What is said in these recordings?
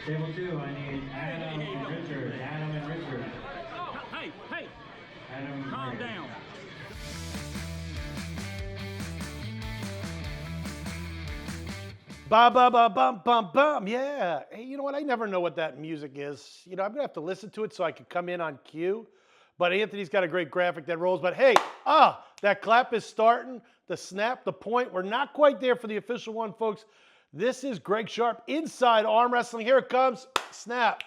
Table 2, I need Adam and Richard. Adam and Richard. Hey, Adam, calm down. Ba ba ba bum bum bum. Yeah. Hey, you know what? I never know what that music is. You know, I'm gonna have to listen to it so I can come in on cue. But Anthony's got a great graphic that rolls. But hey, that clap is starting. The snap, the point. We're not quite there for the official one, folks. This is Greg Sharp, Inside Arm Wrestling. Here it comes. Snap.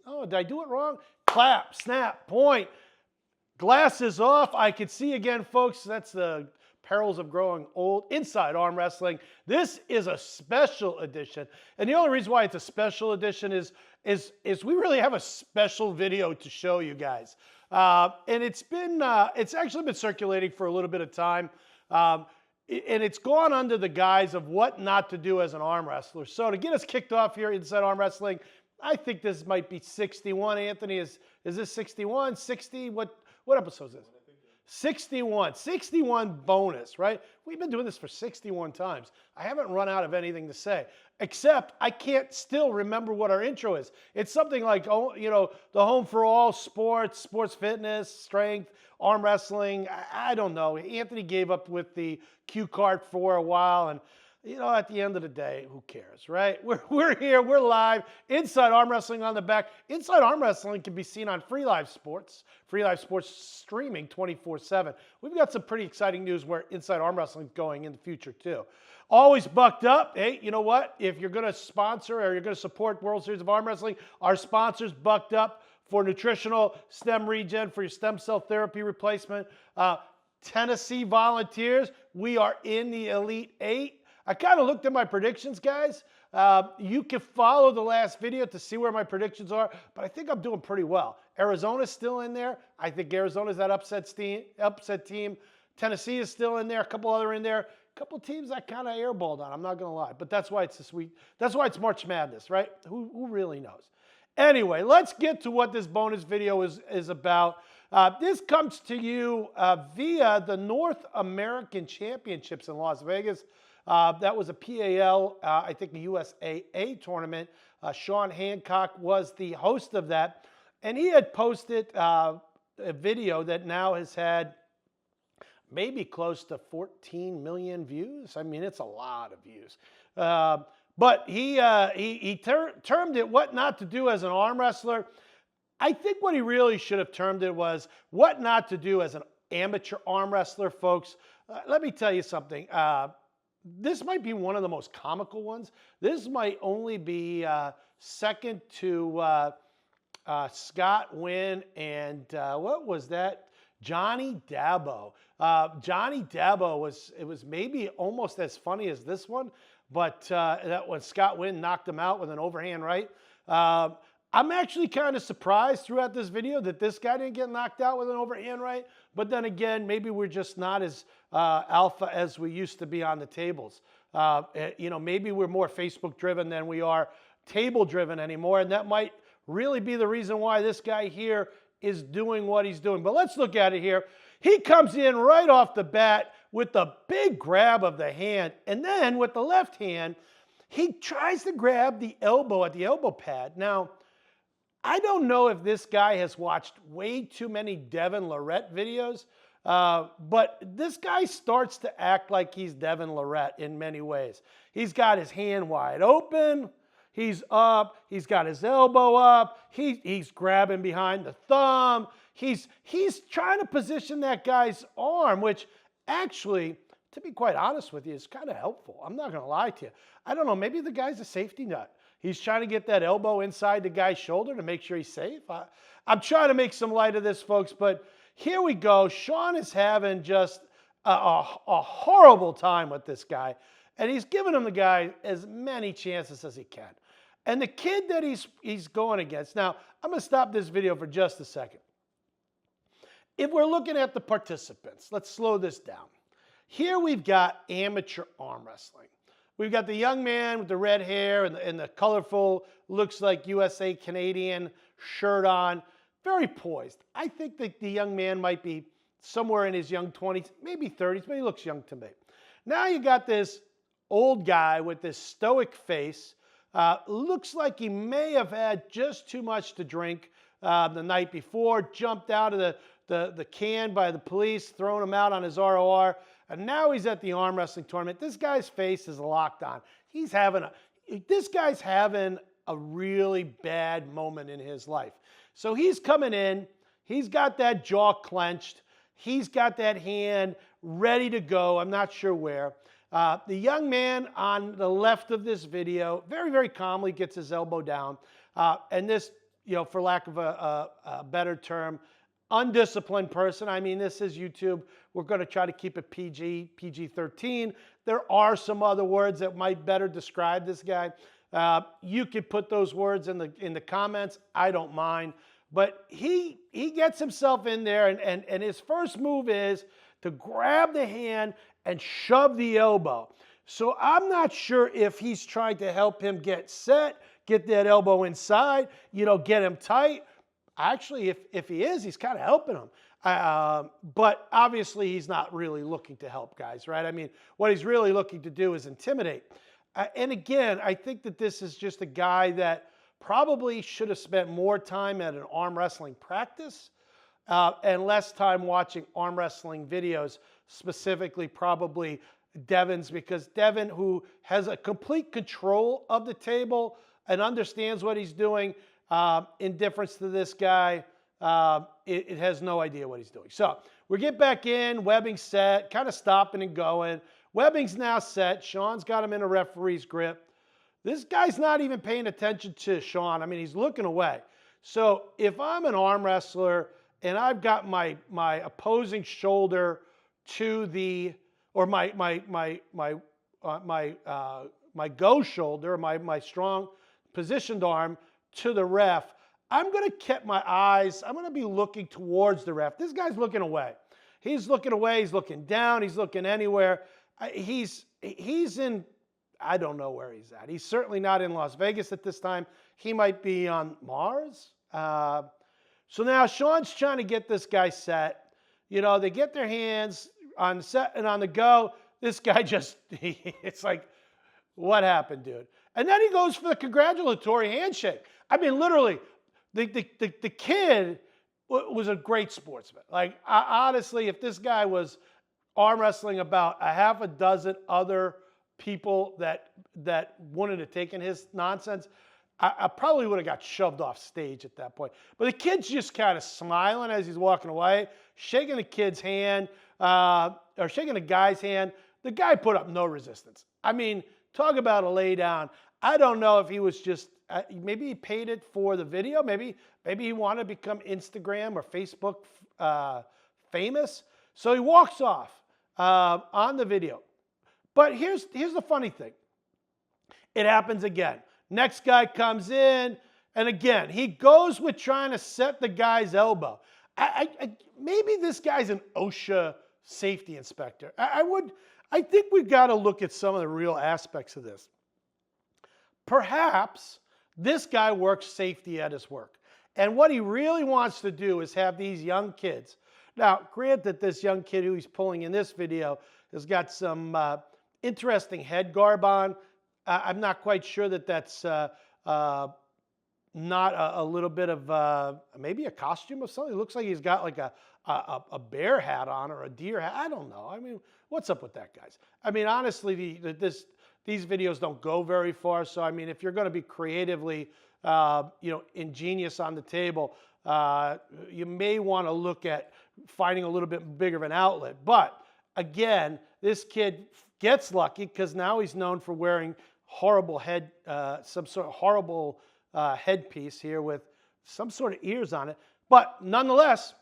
Oh, did I do it wrong? Clap, snap, point. Glasses off. I can see again, folks. That's the perils of growing old. Inside Arm Wrestling. This is a special edition. And the only reason why it's a special edition is we really have a special video to show you guys. And it's actually been circulating for a little bit of time. And it's gone under the guise of what not to do as an arm wrestler. So to get us kicked off here Inside Arm Wrestling, I think this might be 61. Anthony, is this 61, 60? What episode is this? 61 bonus, right? We've been doing this for 61 times. I haven't run out of anything to say, except I can't still remember what our intro is. It's something like, the home for all sports fitness, strength, arm wrestling. I don't know. Anthony gave up with the cue card for a while, and at the end of the day, who cares, right? We're here, we're live, Inside Arm Wrestling on the back. Inside Arm Wrestling can be seen on Free Live Sports streaming 24/7. We've got some pretty exciting news where Inside Arm Wrestling is going in the future too. Always bucked up. Hey, you know what? If you're going to sponsor or you're going to support World Series of Arm Wrestling, our sponsors bucked up for nutritional stem regen for your stem cell therapy replacement. Tennessee Volunteers, we are in the Elite 8. I kind of looked at my predictions, guys. You can follow the last video to see where my predictions are, but I think I'm doing pretty well. Arizona's still in there. I think Arizona's that upset team. Tennessee is still in there. A couple other in there. A couple teams I kind of airballed on. I'm not going to lie, but that's why it's this week. That's why it's March Madness, right? Who really knows? Anyway, let's get to what this bonus video is about. This comes to you via the North American Championships in Las Vegas. That was a PAL, I think the USAA tournament. Sean Hancock was the host of that. And he had posted a video that now has had maybe close to 14 million views. I mean, it's a lot of views. But he termed it what not to do as an arm wrestler. I think what he really should have termed it was what not to do as an amateur arm wrestler, folks. Let me tell you something. This might be one of the most comical ones. This might only be second to Scott Wynn and what was that? Johnny Dabo. Johnny Dabo was maybe almost as funny as this one, but that when Scott Wynn knocked him out with an overhand right. I'm actually kind of surprised throughout this video that this guy didn't get knocked out with an overhand right. But then again, maybe we're just not as alpha as we used to be on the tables. Maybe we're more Facebook driven than we are table driven anymore. And that might really be the reason why this guy here is doing what he's doing. But let's look at it here. He comes in right off the bat with the big grab of the hand. And then with the left hand, he tries to grab the elbow at the elbow pad. Now, I don't know if this guy has watched way too many Devin Lorette videos, but this guy starts to act like he's Devin Lorette in many ways. He's got his hand wide open. He's up. He's got his elbow up. He's grabbing behind the thumb. He's trying to position that guy's arm, which actually, to be quite honest with you, is kind of helpful. I'm not going to lie to you. I don't know. Maybe the guy's a safety nut. He's trying to get that elbow inside the guy's shoulder to make sure he's safe. I'm trying to make some light of this, folks, but here we go. Sean is having just a horrible time with this guy, and he's giving him the guy as many chances as he can. And the kid that he's going against, now, I'm going to stop this video for just a second. If we're looking at the participants, let's slow this down. Here we've got amateur arm wrestling. We've got the young man with the red hair and the colorful, looks like USA Canadian shirt on. Very poised. I think that the young man might be somewhere in his young 20s, maybe 30s, but he looks young to me. Now you got this old guy with this stoic face, Looks like he may have had just too much to drink the night before, jumped out of the can by the police, throwing him out on his ROR, and now he's at the arm wrestling tournament. This guy's face is locked on. This guy's having a really bad moment in his life. So he's coming in, he's got that jaw clenched, he's got that hand ready to go, I'm not sure where. The young man on the left of this video very, very calmly gets his elbow down. And this, for lack of a better term, undisciplined person. I mean, this is YouTube. We're going to try to keep it PG-13. There are some other words that might better describe this guy. You could put those words in the comments. I don't mind. But he gets himself in there, and his first move is to grab the hand and shove the elbow. So I'm not sure if he's trying to help him get set, get that elbow inside, get him tight. Actually, if he is, he's kind of helping him. But obviously, he's not really looking to help guys, right? I mean, what he's really looking to do is intimidate. And again, I think that this is just a guy that probably should have spent more time at an arm wrestling practice and less time watching arm wrestling videos, specifically probably Devin's, because Devin, who has a complete control of the table and understands what he's doing, in difference to this guy, it has no idea what he's doing. So we get back in, Webbing's set, kind of stopping and going. Webbing's now set. Sean's got him in a referee's grip. This guy's not even paying attention to Sean. I mean, he's looking away. So if I'm an arm wrestler and I've got my opposing shoulder to the, or my go shoulder, my strong positioned arm to the ref, I'm going to keep my eyes, I'm going to be looking towards the ref. This guy's looking away. He's looking away, he's looking down, he's looking anywhere. He's in, I don't know where he's at. He's certainly not in Las Vegas at this time. He might be on Mars. So now Sean's trying to get this guy set. They get their hands on the set and on the go. This guy just, it's like, what happened, dude? And then he goes for the congratulatory handshake. I mean, literally, the kid was a great sportsman. Like, honestly, if this guy was arm wrestling about a half a dozen other people that wouldn't have taken his nonsense, I probably would have got shoved off stage at that point. But the kid's just kind of smiling as he's walking away, shaking the kid's hand, or shaking the guy's hand. The guy put up no resistance. I mean, talk about a lay down. I don't know if he was just, maybe he paid it for the video. Maybe he wanted to become Instagram or Facebook famous. So he walks off on the video. But here's the funny thing. It happens again. Next guy comes in, and again, he goes with trying to set the guy's elbow. Maybe this guy's an OSHA safety inspector. I think we've got to look at some of the real aspects of this. Perhaps this guy works safety at his work. And what he really wants to do is have these young kids. Now, granted, this young kid who he's pulling in this video has got some interesting head garb on. I'm not quite sure that that's not a little bit of maybe a costume of something. It looks like he's got like a bear hat on or a deer hat. I don't know. I mean, what's up with that, guys? I mean, honestly, these videos don't go very far. So, I mean, if you're going to be creatively, ingenious on the table, you may want to look at finding a little bit bigger of an outlet. But again, this kid gets lucky because now he's known for wearing horrible some sort of horrible headpiece here with some sort of ears on it. But nonetheless,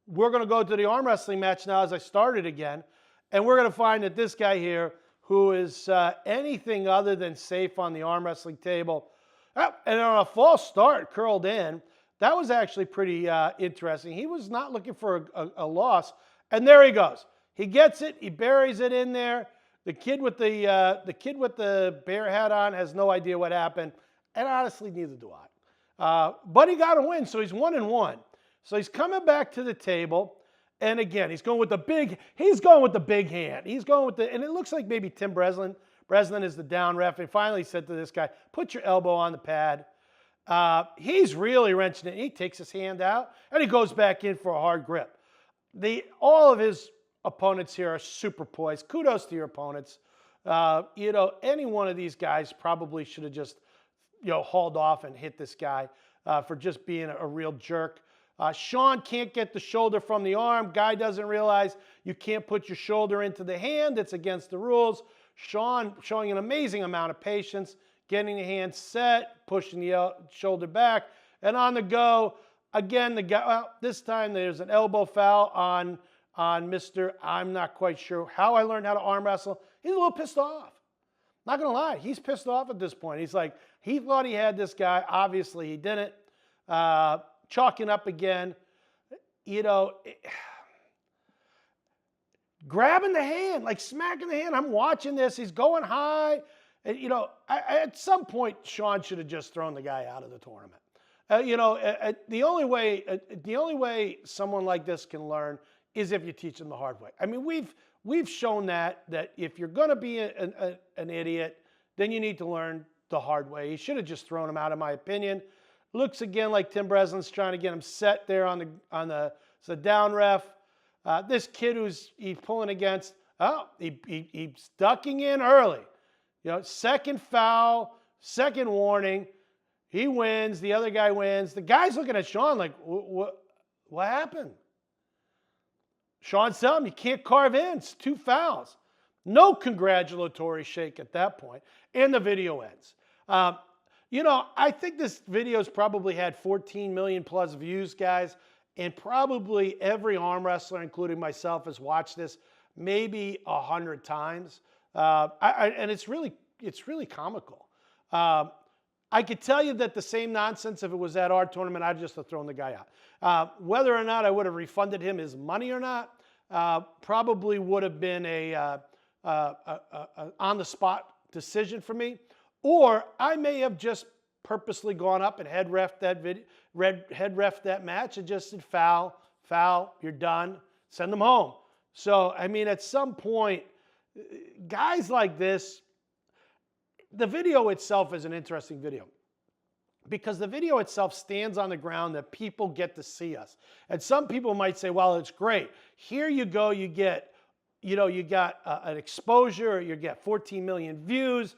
we're going to go to the arm wrestling match now as I started again. And we're going to find that this guy here, who is anything other than safe on the arm wrestling table, and on a false start, curled in. That was actually pretty interesting. He was not looking for a loss. And there he goes. He gets it. He buries it in there. The kid with the bear hat on has no idea what happened, and honestly, neither do I. But he got a win, so he's 1-1. So he's coming back to the table, and again, he's going with the big hand. He's going with and it looks like maybe Tim Breslin Breslin is the down ref. And finally said to this guy, put your elbow on the pad. He's really wrenching it. He takes his hand out and he goes back in for a hard grip. All of his opponents here are super poised. Kudos to your opponents. Any one of these guys probably should have just, hauled off and hit this guy for just being a real jerk. Sean can't get the shoulder from the arm. Guy doesn't realize you can't put your shoulder into the hand. It's against the rules. Sean showing an amazing amount of patience, getting the hand set, pushing the shoulder back, and on the go. Again, the guy, this time there's an elbow foul on Mr. I'm not quite sure how I learned how to arm wrestle. He's a little pissed off. Not going to lie. He's pissed off at this point. He's like, he thought he had this guy. Obviously, he didn't. Chalking up again. Grabbing the hand, like smacking the hand. I'm watching this. He's going high. And, at some point, Sean should have just thrown the guy out of the tournament. The only way someone like this can learn is if you teach them the hard way. I mean, we've shown that if you're going to be an idiot, then you need to learn the hard way. He should have just thrown him out, in my opinion. Looks again like Tim Breslin's trying to get him set there on the down ref. This kid he's pulling against, he's ducking in early. Second foul, second warning. He wins. The other guy wins. The guy's looking at Sean like, what happened? Sean's telling him, you can't carve in. It's 2 fouls. No congratulatory shake at that point. And the video ends. I think this video's probably had 14 million plus views, guys. And probably every arm wrestler, including myself, has watched this maybe 100 times. And it's really comical. I could tell you that the same nonsense, if it was at our tournament, I'd just have thrown the guy out. Whether or not I would have refunded him his money or not, probably would have been a on-the-spot decision for me. Or I may have just purposely gone up and head ref that match and just said, foul, you're done, send them home. So, I mean, at some point, guys like this, the video itself is an interesting video because the video itself stands on the ground that people get to see us. And some people might say, well, it's great. Here you go, you got an exposure, you get 14 million views,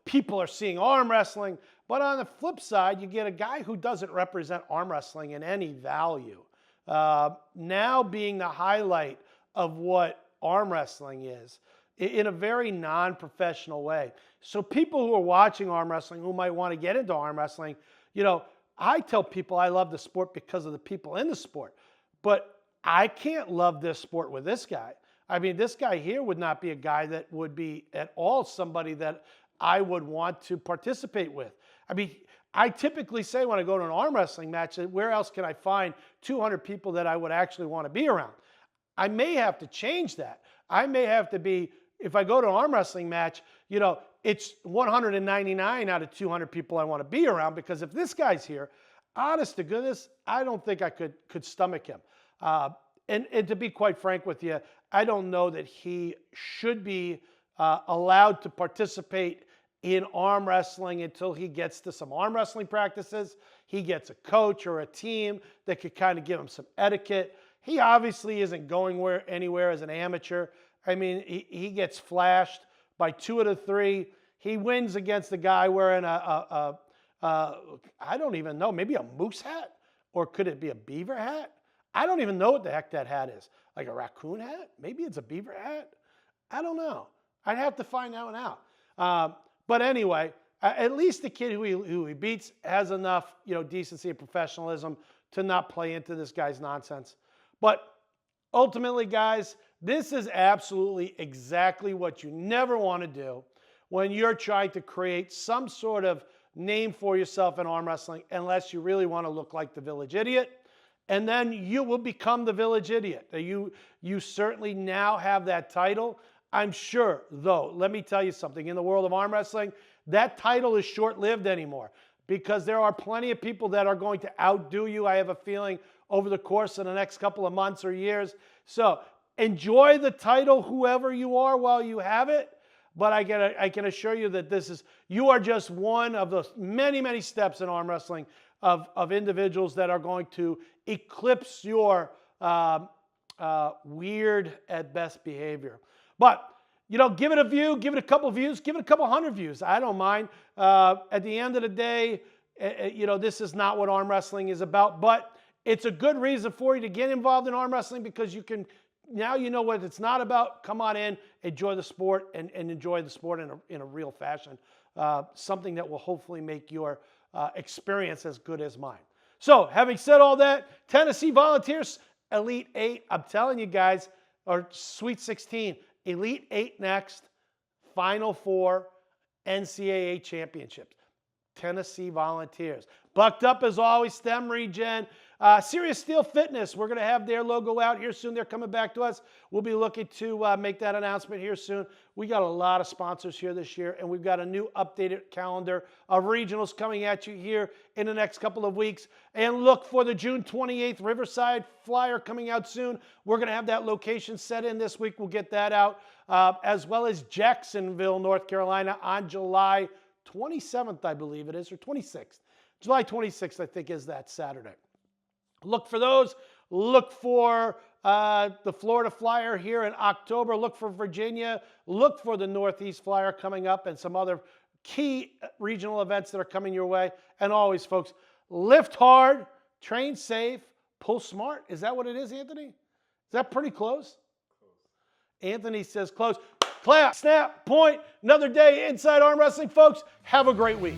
people are seeing arm wrestling. But on the flip side, you get a guy who doesn't represent arm wrestling in any value. Now being the highlight of what arm wrestling is in a very non-professional way. So people who are watching arm wrestling, who might want to get into arm wrestling, I tell people I love the sport because of the people in the sport. But I can't love this sport with this guy. I mean, this guy here would not be a guy that would be at all somebody that I would want to participate with. I mean, I typically say when I go to an arm wrestling match, where else can I find 200 people that I would actually want to be around? I may have to change that. I may have to be, if I go to an arm wrestling match, it's 199 out of 200 people I want to be around, because if this guy's here, honest to goodness, I don't think I could stomach him. And to be quite frank with you, I don't know that he should be allowed to participate in arm wrestling until he gets to some arm wrestling practices. He gets a coach or a team that could kind of give him some etiquette. He obviously isn't going anywhere as an amateur. I mean, he gets flashed by 2 out of 3. He wins against the guy wearing I don't even know, maybe a moose hat? Or could it be a beaver hat? I don't even know what the heck that hat is. Like a raccoon hat? Maybe it's a beaver hat? I don't know. I'd have to find that one out. But anyway, at least the kid who he beats has enough, decency and professionalism to not play into this guy's nonsense. But ultimately, guys, this is absolutely exactly what you never want to do when you're trying to create some sort of name for yourself in arm wrestling, unless you really want to look like the village idiot. And then you will become the village idiot. You certainly now have that title. I'm sure, though, let me tell you something. In the world of arm wrestling, that title is short-lived anymore, because there are plenty of people that are going to outdo you, I have a feeling, over the course of the next couple of months or years. So enjoy the title, whoever you are, while you have it. but I can assure you that you are just one of the many, many steps in arm wrestling of individuals that are going to eclipse your weird at best behavior. But, give it a view, give it a couple views, give it a couple hundred views. I don't mind. At the end of the day, this is not what arm wrestling is about, but it's a good reason for you to get involved in arm wrestling because now you know what it's not about. Come on in, enjoy the sport, and enjoy the sport in a real fashion. Something that will hopefully make your experience as good as mine. So, having said all that, Tennessee Volunteers, Elite 8, I'm telling you guys, or Sweet 16, Elite 8 next, Final 4, NCAA Championships. Tennessee Volunteers. Bucked up as always, STEM Regen. Serious Steel Fitness, we're going to have their logo out here soon. They're coming back to us. We'll be looking to make that announcement here soon. We got a lot of sponsors here this year, and we've got a new updated calendar of regionals coming at you here in the next couple of weeks. And look for the June 28th Riverside Flyer coming out soon. We're going to have that location set in this week. We'll get that out, as well as Jacksonville, North Carolina on July 27th, I believe it is, or 26th. July 26th, I think, is that Saturday. Look for those. Look for the Florida Flyer here in October. Look for Virginia. Look for the Northeast Flyer coming up and some other key regional events that are coming your way. And always, folks, lift hard, train safe, pull smart. Is that what it is, Anthony? Is that pretty close? Anthony says close. Clap, snap, point. Another day inside arm wrestling, folks. Have a great week.